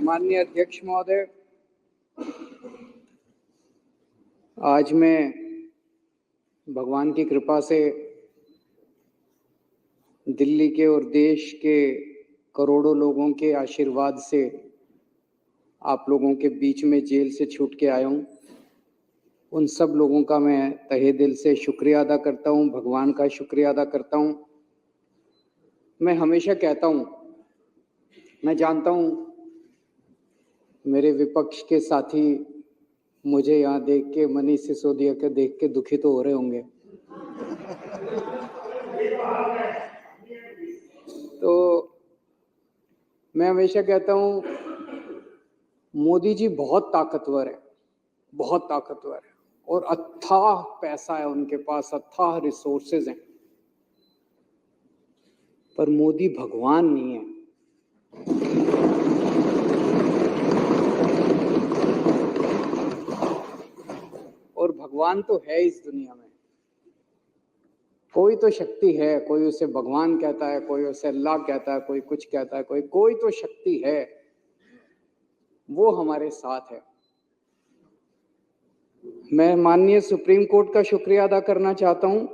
माननीय अध्यक्ष महोदय, आज मैं भगवान की कृपा से दिल्ली के और देश के करोड़ों लोगों के आशीर्वाद से आप लोगों के बीच में जेल से छूट के आया हूँ। उन सब लोगों का मैं तहे दिल से शुक्रिया अदा करता हूँ, भगवान का शुक्रिया अदा करता हूँ। मैं हमेशा कहता हूँ, मैं जानता हूँ मेरे विपक्ष के साथी मुझे यहाँ देख के, मनीष सिसोदिया के देख के दुखी तो हो रहे होंगे। तो मैं हमेशा कहता हूँ मोदी जी बहुत ताकतवर है, बहुत ताकतवर है और अथाह पैसा है उनके पास, अथाह रिसोर्सेज हैं, पर मोदी भगवान नहीं है। और भगवान तो है इस दुनिया में, कोई तो शक्ति है, कोई उसे भगवान कहता है, कोई उसे अल्लाह कहता है, कोई कुछ कहता है, कोई तो शक्ति है, वो हमारे साथ है। मैं माननीय सुप्रीम कोर्ट का शुक्रिया अदा करना चाहता हूं।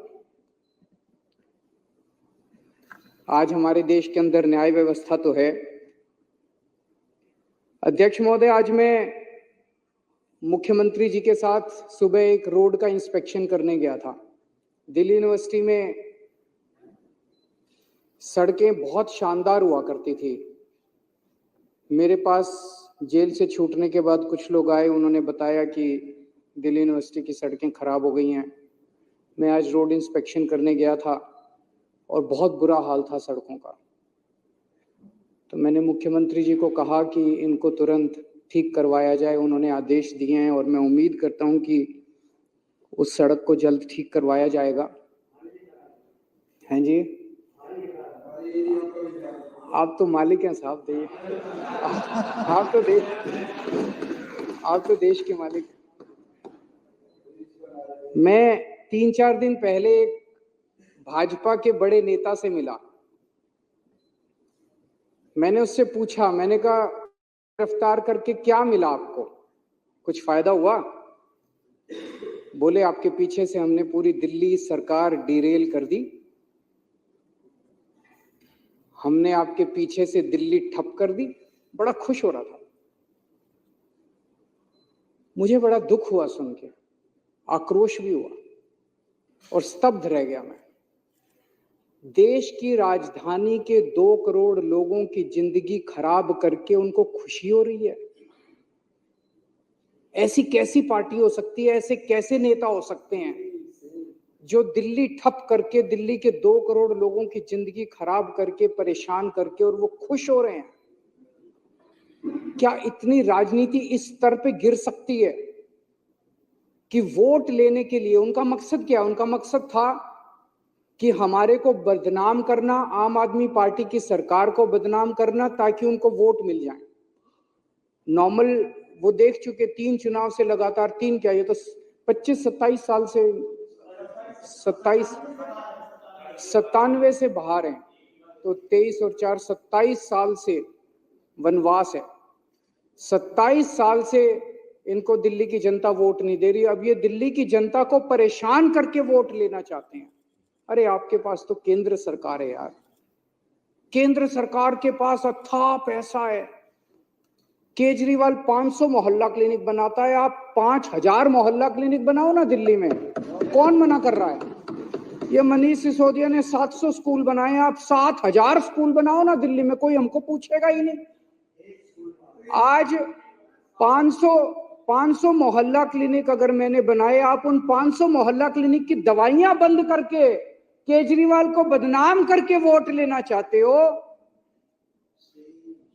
आज हमारे देश के अंदर न्याय व्यवस्था तो है। अध्यक्ष महोदय, आज मैं मुख्यमंत्री जी के साथ सुबह एक रोड का इंस्पेक्शन करने गया था। दिल्ली यूनिवर्सिटी में सड़कें बहुत शानदार हुआ करती थी। मेरे पास जेल से छूटने के बाद कुछ लोग आए, उन्होंने बताया कि दिल्ली यूनिवर्सिटी की सड़कें खराब हो गई हैं। मैं आज रोड इंस्पेक्शन करने गया था और बहुत बुरा हाल था सड़कों का। तो मैंने मुख्यमंत्री जी को कहा कि इनको तुरंत ठीक करवाया जाए। उन्होंने आदेश दिए हैं और मैं उम्मीद करता हूं कि उस सड़क को जल्द ठीक करवाया जाएगा। हैं जी, आप तो मालिक हैं साहब, आप तो देश के मालिक। मैं 3-4 दिन पहले एक भाजपा के बड़े नेता से मिला। मैंने उससे पूछा, मैंने कहा गिरफ्तार करके क्या मिला आपको, कुछ फायदा हुआ? बोले आपके पीछे से हमने पूरी दिल्ली सरकार डिरेल कर दी, हमने आपके पीछे से दिल्ली ठप कर दी। बड़ा खुश हो रहा था। मुझे बड़ा दुख हुआ सुन के, आक्रोश भी हुआ और स्तब्ध रह गया मैं। देश की राजधानी के 2 करोड़ लोगों की जिंदगी खराब करके उनको खुशी हो रही है। ऐसी कैसी पार्टी हो सकती है, ऐसे कैसे नेता हो सकते हैं जो दिल्ली ठप करके, दिल्ली के 2 करोड़ लोगों की जिंदगी खराब करके, परेशान करके, और वो खुश हो रहे हैं? क्या इतनी राजनीति इस स्तर पे गिर सकती है कि वोट लेने के लिए उनका मकसद क्या? उनका मकसद था कि हमारे को बदनाम करना, आम आदमी पार्टी की सरकार को बदनाम करना, ताकि उनको वोट मिल जाए। नॉर्मल वो देख चुके 3 चुनाव से लगातार, 3 क्या, ये तो 25-27 साल से, 97 से बाहर हैं, तो 23 और 4 27 साल से वनवास है। 27 साल से इनको दिल्ली की जनता वोट नहीं दे रही। अब ये दिल्ली की जनता को परेशान करके वोट लेना चाहते हैं। अरे आपके पास तो केंद्र सरकार है यार, केंद्र सरकार के पास अथाह पैसा है। केजरीवाल 500 मोहल्ला क्लिनिक बनाता है, आप 5000 मोहल्ला क्लिनिक बनाओ ना दिल्ली में, कौन मना कर रहा है? ये मनीष सिसोदिया ने 700 स्कूल बनाए, आप 7000 स्कूल बनाओ ना दिल्ली में, कोई हमको पूछेगा ही नहीं। आज 500 मोहल्ला क्लिनिक अगर मैंने बनाए, आप उन 500 मोहल्ला क्लिनिक की दवाइयां बंद करके केजरीवाल को बदनाम करके वोट लेना चाहते हो,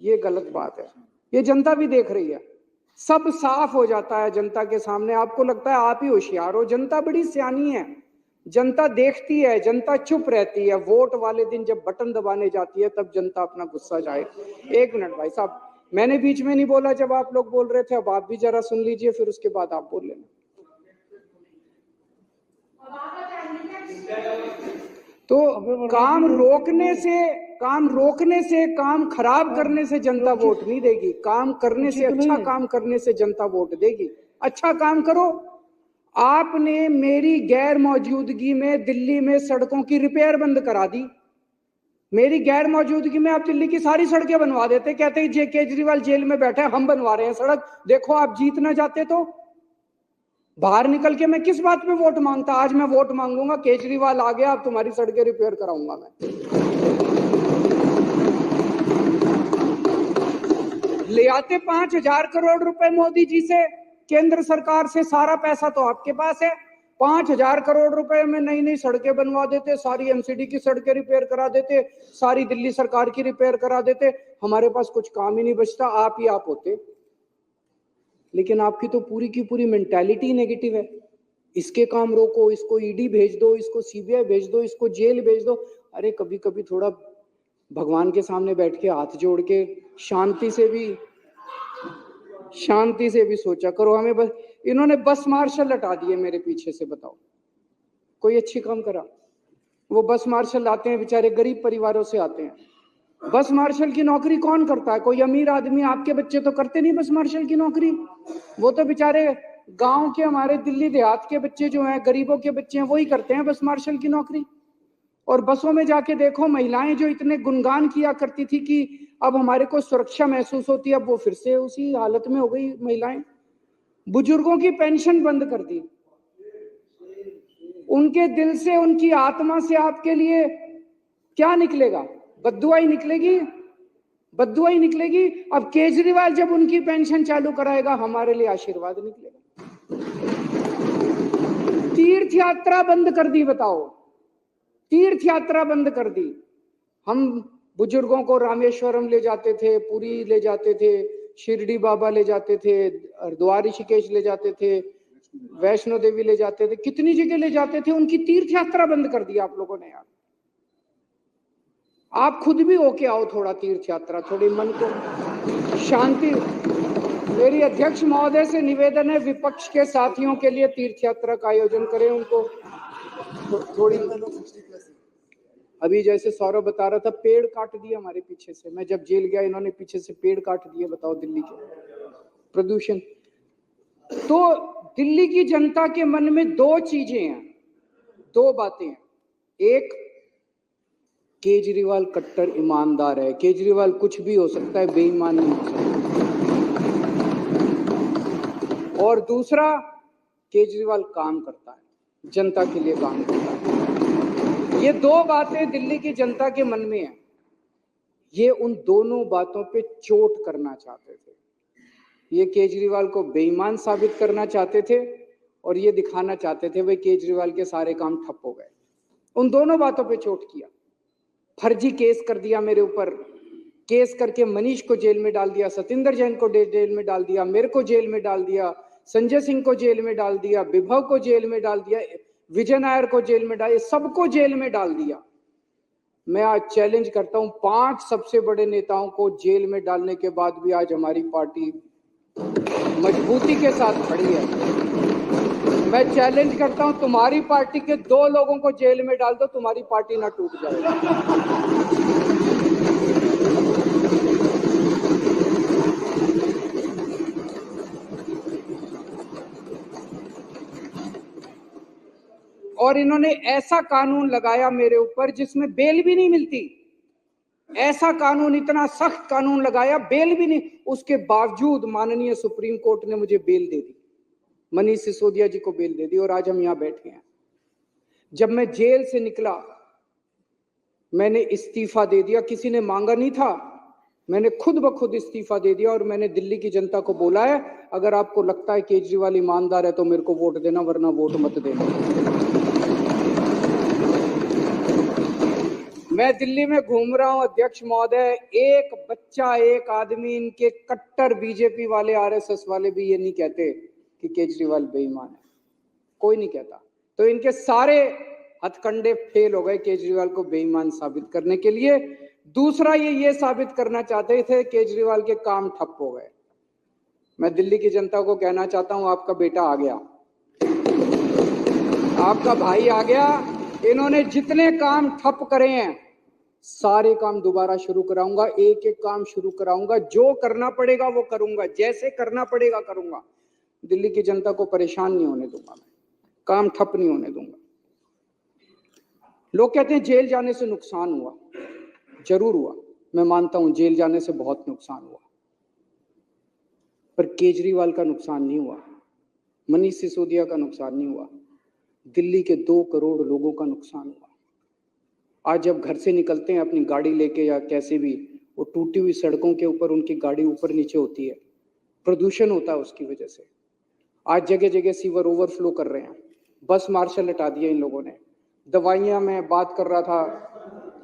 ये गलत बात है। ये जनता भी देख रही है, सब साफ हो जाता है जनता के सामने। आपको लगता है आप ही होशियार हो, जनता बड़ी सियानी है, जनता देखती है, जनता चुप रहती है। वोट वाले दिन जब बटन दबाने जाती है तब जनता अपना गुस्सा जाए। 1 मिनट भाई साहब, मैंने बीच में नहीं बोला जब आप लोग बोल रहे थे, अब आप भी जरा सुन लीजिए, फिर उसके बाद आप बोल लेना। तो काम काम रोकने से, काम खराब करने से जनता वोट नहीं देगी। काम करने से, अच्छा काम करने से जनता वोट देगी। अच्छा काम करो। आपने मेरी गैर मौजूदगी में दिल्ली में सड़कों की रिपेयर बंद करा दी। मेरी गैर मौजूदगी में आप दिल्ली की सारी सड़कें बनवा देते। कहते हैं जे केजरीवाल जेल में बैठा है, हम बनवा रहे हैं सड़क। देखो, आप जीत ना जाते तो बाहर निकल के मैं किस बात पे वोट मांगता। आज मैं वोट मांगूंगा, केजरीवाल आ गया, अब तुम्हारी सड़कें रिपेयर कराऊंगा मैं। ले आते 5,000 करोड़ रुपए मोदी जी से, केंद्र सरकार से। सारा पैसा तो आपके पास है। 5,000 करोड़ रुपए में नई नई सड़कें बनवा देते, सारी एमसीडी की सड़कें रिपेयर करा देते, सारी दिल्ली सरकार की रिपेयर करा देते। हमारे पास कुछ काम ही नहीं बचता, आप ही आप होते। लेकिन आपकी तो पूरी की पूरी मेंटालिटी नेगेटिव है। इसके काम रोको, इसको ईडी भेज दो, इसको सीबीआई भेज दो, इसको जेल भेज दो। अरे कभी कभी थोड़ा भगवान के सामने बैठ के हाथ जोड़ के शांति से भी सोचा करो। हमें बस इन्होंने बस मार्शल हटा दिए मेरे पीछे से। बताओ, कोई अच्छी काम करा? वो बस मार्शल आते हैं, बेचारे गरीब परिवारों से आते हैं। बस मार्शल की नौकरी कौन करता है? कोई अमीर आदमी। आपके बच्चे तो करते नहीं बस मार्शल की नौकरी। वो तो बेचारे गांव के, हमारे दिल्ली देहात के बच्चे जो हैं, गरीबों के बच्चे हैं, वही करते हैं बस मार्शल की नौकरी। और बसों में जाके देखो, महिलाएं जो इतने गुणगान किया करती थी कि अब हमारे को सुरक्षा महसूस होती है, अब वो फिर से उसी हालत में हो गई महिलाएं। बुजुर्गों की पेंशन बंद कर दी। उनके दिल से, उनकी आत्मा से आपके लिए क्या निकलेगा? बद्दुआ ही निकलेगी, बद्दुआ ही निकलेगी। अब केजरीवाल जब उनकी पेंशन चालू कराएगा, हमारे लिए आशीर्वाद निकलेगा। तीर्थ यात्रा बंद कर दी। बताओ, तीर्थ यात्रा बंद कर दी। हम बुजुर्गों को रामेश्वरम ले जाते थे, पुरी ले जाते थे, शिरडी बाबा ले जाते थे, हरिद्वार ऋषिकेश ले जाते थे, वैष्णो देवी ले जाते थे, कितनी जगह ले जाते थे। उनकी तीर्थ यात्रा बंद कर दी आप लोगों ने। यार, आप खुद भी होके आओ थोड़ा तीर्थ यात्रा, थोड़ी मन को शांति। मेरी अध्यक्ष महोदय से निवेदन है, विपक्ष के साथियों के लिए तीर्थ यात्रा का आयोजन करें। उनको थोड़ी, अभी जैसे सौरभ बता रहा था, पेड़ काट दिए हमारे पीछे से। मैं जब जेल गया, इन्होंने पीछे से पेड़ काट दिए। बताओ, दिल्ली के प्रदूषण। तो दिल्ली की जनता के मन में दो चीजें हैं, दो बातें हैं। एक, केजरीवाल कट्टर ईमानदार है। केजरीवाल कुछ भी हो सकता है, बेईमान नहीं हो सकता। और दूसरा, केजरीवाल काम करता है, जनता के लिए काम करता है। ये दो बातें दिल्ली की जनता के मन में है। ये उन दोनों बातों पे चोट करना चाहते थे। ये केजरीवाल को बेईमान साबित करना चाहते थे और ये दिखाना चाहते थे भाई केजरीवाल के सारे काम ठप हो गए। उन दोनों बातों पे चोट किया। फर्जी केस कर दिया मेरे ऊपर, केस करके मनीष को जेल में डाल दिया, सतिंदर जैन को जेल में डाल दिया, मेरे को जेल में डाल दिया, संजय सिंह को जेल में डाल दिया, विभव को जेल में डाल दिया, विजय नायर को जेल में डाल, सबको जेल में डाल दिया। मैं आज चैलेंज करता हूं, 5 सबसे बड़े नेताओं को जेल में डालने के बाद भी आज हमारी पार्टी मजबूती के साथ खड़ी है। मैं चैलेंज करता हूं, तुम्हारी पार्टी के 2 लोगों को जेल में डाल दो, तुम्हारी पार्टी ना टूट जाए। और इन्होंने ऐसा कानून लगाया मेरे ऊपर जिसमें बेल भी नहीं मिलती। ऐसा कानून, इतना सख्त कानून लगाया, बेल भी नहीं। उसके बावजूद माननीय सुप्रीम कोर्ट ने मुझे बेल दे दी, मनीष सिसोदिया जी को बेल दे दी, और आज हम यहां बैठे हैं। जब मैं जेल से निकला, मैंने इस्तीफा दे दिया। किसी ने मांगा नहीं था, मैंने खुद ब खुद इस्तीफा दे दिया। और मैंने दिल्ली की जनता को बोला है, अगर आपको लगता है केजरीवाल ईमानदार है तो मेरे को वोट देना, वरना वोट मत देना। मैं दिल्ली में घूम रहा हूं अध्यक्ष महोदय, एक बच्चा, एक आदमी, इनके कट्टर बीजेपी वाले, आरएसएस वाले भी ये नहीं कहते कि केजरीवाल बेईमान है। कोई नहीं कहता। तो इनके सारे हथकंडे फेल हो गए केजरीवाल को बेईमान साबित करने के लिए। दूसरा, ये साबित करना चाहते थे केजरीवाल के काम ठप हो गए। मैं दिल्ली की जनता को कहना चाहता हूं, आपका बेटा आ गया, आपका भाई आ गया। इन्होंने जितने काम ठप करे हैं सारे काम दोबारा शुरू कराऊंगा, एक एक काम शुरू कराऊंगा, जो करना पड़ेगा वो करूंगा, जैसे करना पड़ेगा करूंगा। दिल्ली की जनता को परेशान नहीं होने दूंगा, मैं काम ठप नहीं होने दूंगा। लोग कहते हैं जेल जाने से नुकसान हुआ, जरूर हुआ, मैं मानता हूं जेल जाने से बहुत नुकसान हुआ, पर केजरीवाल का नुकसान नहीं हुआ, मनीष सिसोदिया का नुकसान नहीं हुआ, दिल्ली के 2 करोड़ लोगों का नुकसान हुआ। आज जब घर से निकलते हैं अपनी गाड़ी लेके या कैसे भी, वो टूटी हुई सड़कों के ऊपर उनकी गाड़ी ऊपर नीचे होती है, प्रदूषण होता है उसकी वजह से। आज जगह जगह सीवर ओवरफ्लो कर रहे हैं, बस मार्शल हटा दिए इन लोगों ने। दवाइयां, मैं बात कर रहा था,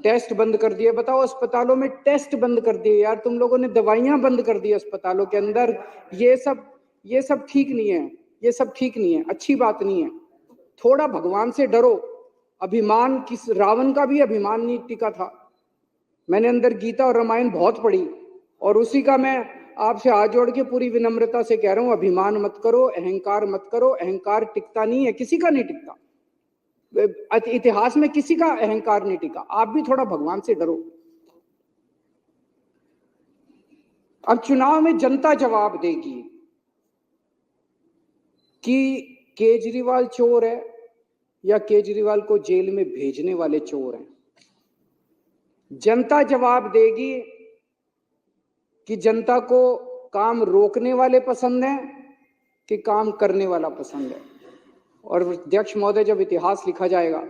टेस्ट बंद कर दिए। बताओ, अस्पतालों में टेस्ट बंद कर दिए यार, तुम लोगों ने दवाइयां बंद कर दी अस्पतालों के अंदर। ये सब ठीक नहीं है, ये सब ठीक नहीं है, अच्छी बात नहीं है। थोड़ा भगवान से डरो। अभिमान, किस रावण का भी अभिमान नहीं टिका था। मैंने अंदर गीता और रामायण बहुत पढ़ी, और उसी का मैं आपसे हाथ जोड़ के पूरी विनम्रता से कह रहा हूं, अभिमान मत करो, अहंकार मत करो। अहंकार टिकता नहीं है, किसी का नहीं टिकता, इतिहास में किसी का अहंकार नहीं टिका। आप भी थोड़ा भगवान से डरो। अब चुनाव में जनता जवाब देगी कि केजरीवाल चोर है या केजरीवाल को जेल में भेजने वाले चोर हैं। जनता जवाब देगी कि जनता को काम रोकने वाले पसंद हैं कि काम करने वाला पसंद है। और अध्यक्ष महोदय, जब इतिहास लिखा जाएगा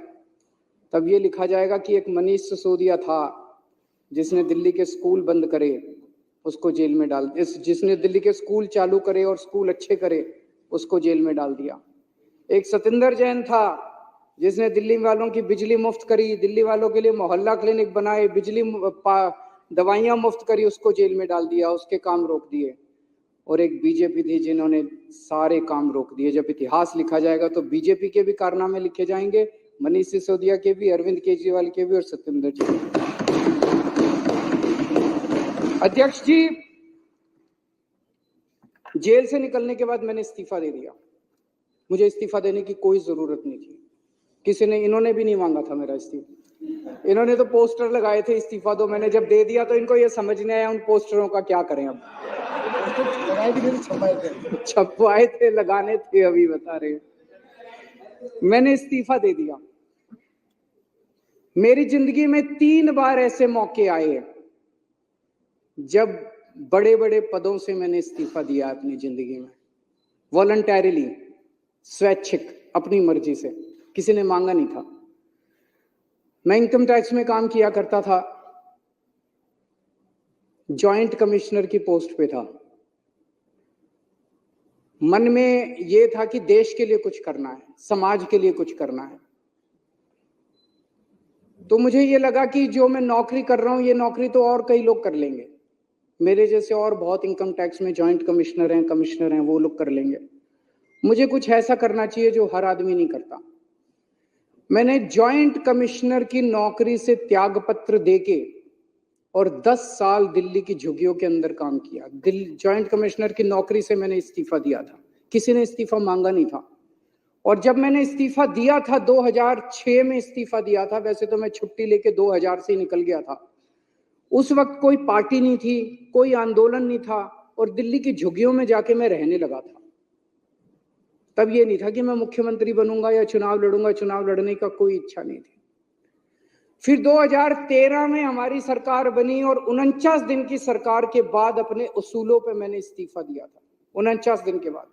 तब ये लिखा जाएगा कि एक मनीष सिसोदिया था जिसने दिल्ली के स्कूल बंद करे, उसको जेल में डाल, जिसने दिल्ली के स्कूल चालू करे और स्कूल अच्छे करे, उसको जेल में डाल दिया। एक सतिंदर जैन था जिसने दिल्ली वालों की बिजली मुफ्त करी, दिल्ली वालों के लिए मोहल्ला क्लिनिक बनाए, दवाइयां मुफ्त करी, उसको जेल में डाल दिया, उसके काम रोक दिए। और एक बीजेपी थी जिन्होंने सारे काम रोक दिए। जब इतिहास लिखा जाएगा तो बीजेपी के भी कारनामे लिखे जाएंगे, मनीष सिसोदिया के भी, अरविंद केजरीवाल के भी और सत्येंद्र जी। अध्यक्ष जी, जेल से निकलने के बाद मैंने इस्तीफा दे दिया। मुझे इस्तीफा देने की कोई जरूरत नहीं थी, किसी ने, इन्होंने भी नहीं मांगा था मेरा इस्तीफा। इन्होंने तो पोस्टर लगाए थे इस्तीफा दो, मैंने जब दे दिया तो इनको ये समझ नहीं आया उन पोस्टरों का क्या करें। अब छपवाए थे, लगाने थे, अभी बता रहे। मैंने इस्तीफा दे दिया। मेरी जिंदगी में 3 बार ऐसे मौके आए जब बड़े बड़े पदों से मैंने इस्तीफा दिया अपनी जिंदगी में, वॉलंटरीली, स्वैच्छिक, अपनी मर्जी से, किसी ने मांगा नहीं था। मैं इनकम टैक्स में काम किया करता था, जॉइंट कमिश्नर की पोस्ट पे था। मन में ये था कि देश के लिए कुछ करना है, समाज के लिए कुछ करना है। तो मुझे ये लगा कि जो मैं नौकरी कर रहा हूं, ये नौकरी तो और कई लोग कर लेंगे, मेरे जैसे और बहुत इनकम टैक्स में जॉइंट कमिश्नर हैं, कमिश्नर हैं, वो लोग कर लेंगे। मुझे कुछ ऐसा करना चाहिए जो हर आदमी नहीं करता। मैंने जॉइंट कमिश्नर की नौकरी से त्यागपत्र देके और 10 साल दिल्ली की झुग्गियों के अंदर काम किया। जॉइंट कमिश्नर की नौकरी से मैंने इस्तीफा दिया था, किसी ने इस्तीफा मांगा नहीं था। और जब मैंने इस्तीफा दिया था, 2006 में इस्तीफा दिया था, वैसे तो मैं छुट्टी लेके 2000 से निकल गया था। उस वक्त कोई पार्टी नहीं थी, कोई आंदोलन नहीं था, और दिल्ली की झुग्गियों में जाके मैं रहने लगा था। तब ये नहीं था कि मैं मुख्यमंत्री बनूंगा या चुनाव लड़ूंगा, चुनाव लड़ने का कोई इच्छा नहीं थी। फिर 2013 में हमारी सरकार बनी और 49 दिन की सरकार के बाद अपने उसूलों पे मैंने इस्तीफा दिया था। 49 दिन के बाद,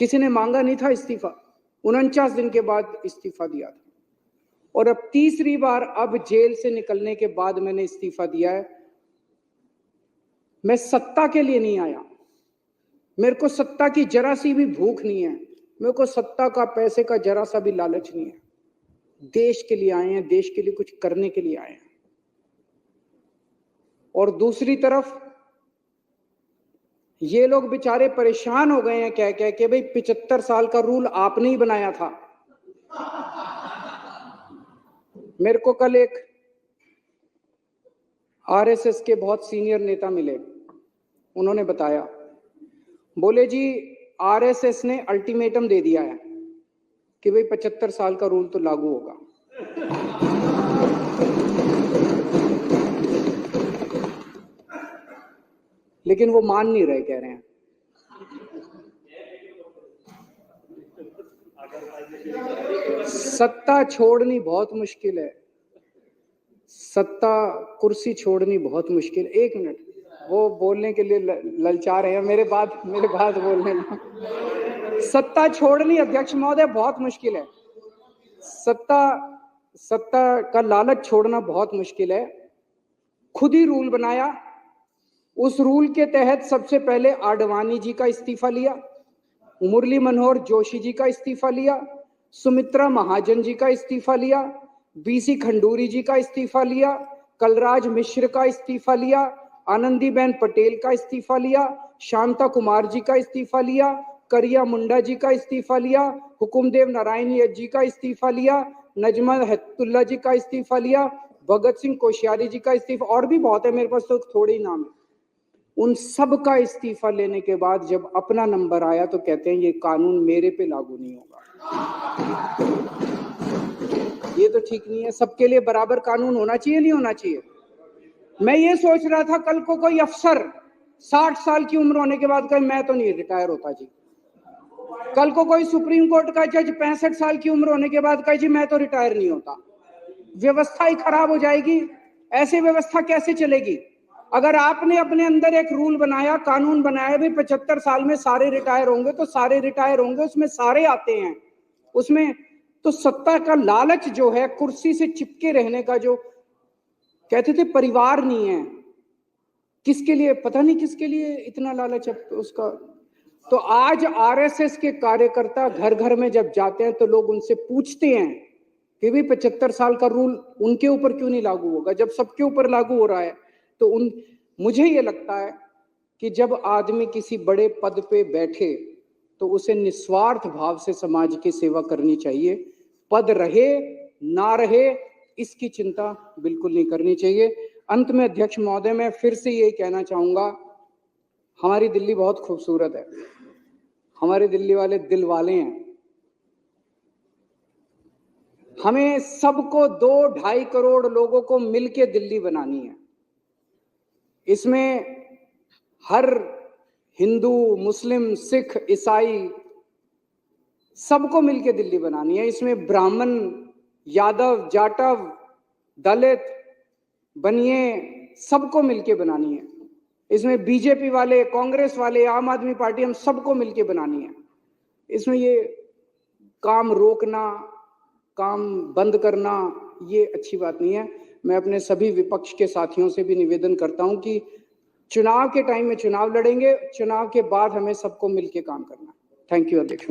किसी ने मांगा नहीं था इस्तीफा, 49 दिन के बाद इस्तीफा दिया था। और अब तीसरी बार, अब जेल से निकलने के बाद मैंने इस्तीफा दिया है। मैं सत्ता के लिए नहीं आया, मेरे को सत्ता की जरा सी भी भूख नहीं है, मेरे को सत्ता का, पैसे का जरा सा भी लालच नहीं है। देश के लिए आए हैं, देश के लिए कुछ करने के लिए आए हैं। और दूसरी तरफ ये लोग बेचारे परेशान हो गए हैं कह कह के, भाई 75 साल का रूल आपने ही बनाया था। मेरे को कल एक आरएसएस के बहुत सीनियर नेता मिले, उन्होंने बताया, बोले जी आरएसएस ने अल्टीमेटम दे दिया है कि भाई 75 साल का रूल तो लागू होगा। लेकिन वो मान नहीं रहे, कह रहे हैं। सत्ता छोड़नी बहुत मुश्किल है, सत्ता कुर्सी छोड़नी बहुत मुश्किल। एक मिनट, वो बोलने के लिए ललचा रहे हैं, मेरे बात बोलने में। सत्ता छोड़नी अध्यक्ष महोदय बहुत मुश्किल है, सत्ता का लालच छोड़ना बहुत मुश्किल है। खुद ही रूल बनाया, उस रूल के तहत सबसे पहले आडवाणी जी का इस्तीफा लिया, मुरली मनोहर जोशी जी का इस्तीफा लिया, सुमित्रा महाजन जी का इस्तीफा लिया, बीसी खंडूरी जी का इस्तीफा लिया, कलराज मिश्र का इस्तीफा लिया, आनंदीबेन पटेल का इस्तीफा लिया, शांता कुमार जी का इस्तीफा लिया, करिया मुंडा जी का इस्तीफा लिया, हुकुमदेव नारायण जी का इस्तीफा लिया, नजमा हेपतुल्ला जी का इस्तीफा लिया, भगत सिंह कोश्यारी जी का इस्तीफा, और भी बहुत है, मेरे पास तो थोड़े ही नाम है। उन सब का इस्तीफा लेने के बाद जब अपना नंबर आया तो कहते हैं ये कानून मेरे पे लागू नहीं होगा। ये तो ठीक नहीं है, सबके लिए बराबर कानून होना चाहिए, नहीं होना चाहिए। मैं ये सोच रहा था कल को कोई अफसर 60 साल की उम्र होने के बाद कहे मैं तो नहीं रिटायर होता जी, कल को कोई सुप्रीम कोर्ट का जज 65 साल की उम्र होने के बाद कहे जी मैं तो रिटायर नहीं होता। व्यवस्था ही खराब हो जाएगी। ऐसी व्यवस्था कैसे चलेगी? अगर आपने अपने अंदर एक रूल बनाया, कानून बनाया भी 75 साल में सारे रिटायर होंगे, तो सारे रिटायर होंगे, उसमें सारे आते हैं उसमें। तो सत्ता का लालच जो है, कुर्सी से चिपके रहने का, जो कहते थे परिवार नहीं है, किसके लिए पता नहीं, किसके लिए इतना लालच है उसका। तो आज आरएसएस के कार्यकर्ता घर घर में जब जाते हैं तो लोग उनसे पूछते हैं कि भी 75 साल का रूल उनके ऊपर क्यों नहीं लागू होगा, जब सबके ऊपर लागू हो रहा है। तो मुझे ये लगता है कि जब आदमी किसी बड़े पद पे बैठे तो उसे निस्वार्थ भाव से समाज की सेवा करनी चाहिए। पद रहे ना रहे इसकी चिंता बिल्कुल नहीं करनी चाहिए। अंत में अध्यक्ष महोदय, मैं फिर से ये कहना चाहूंगा, हमारी दिल्ली बहुत खूबसूरत है, हमारे दिल्ली वाले दिल वाले हैं। हमें सबको 2-2.5 करोड़ लोगों को मिलके दिल्ली बनानी है। इसमें हर हिंदू, मुस्लिम, सिख, ईसाई सबको मिलके दिल्ली बनानी है। इसमें ब्राह्मण, यादव, जाटव, दलित, बनिए सबको मिलके बनानी है। इसमें बीजेपी वाले, कांग्रेस वाले, आम आदमी पार्टी, हम सबको मिलके बनानी है। इसमें ये काम रोकना, काम बंद करना, ये अच्छी बात नहीं है। मैं अपने सभी विपक्ष के साथियों से भी निवेदन करता हूं कि चुनाव के टाइम में चुनाव लड़ेंगे, चुनाव के बाद हमें सबको मिलके काम करना है। थैंक यू अध्यक्ष।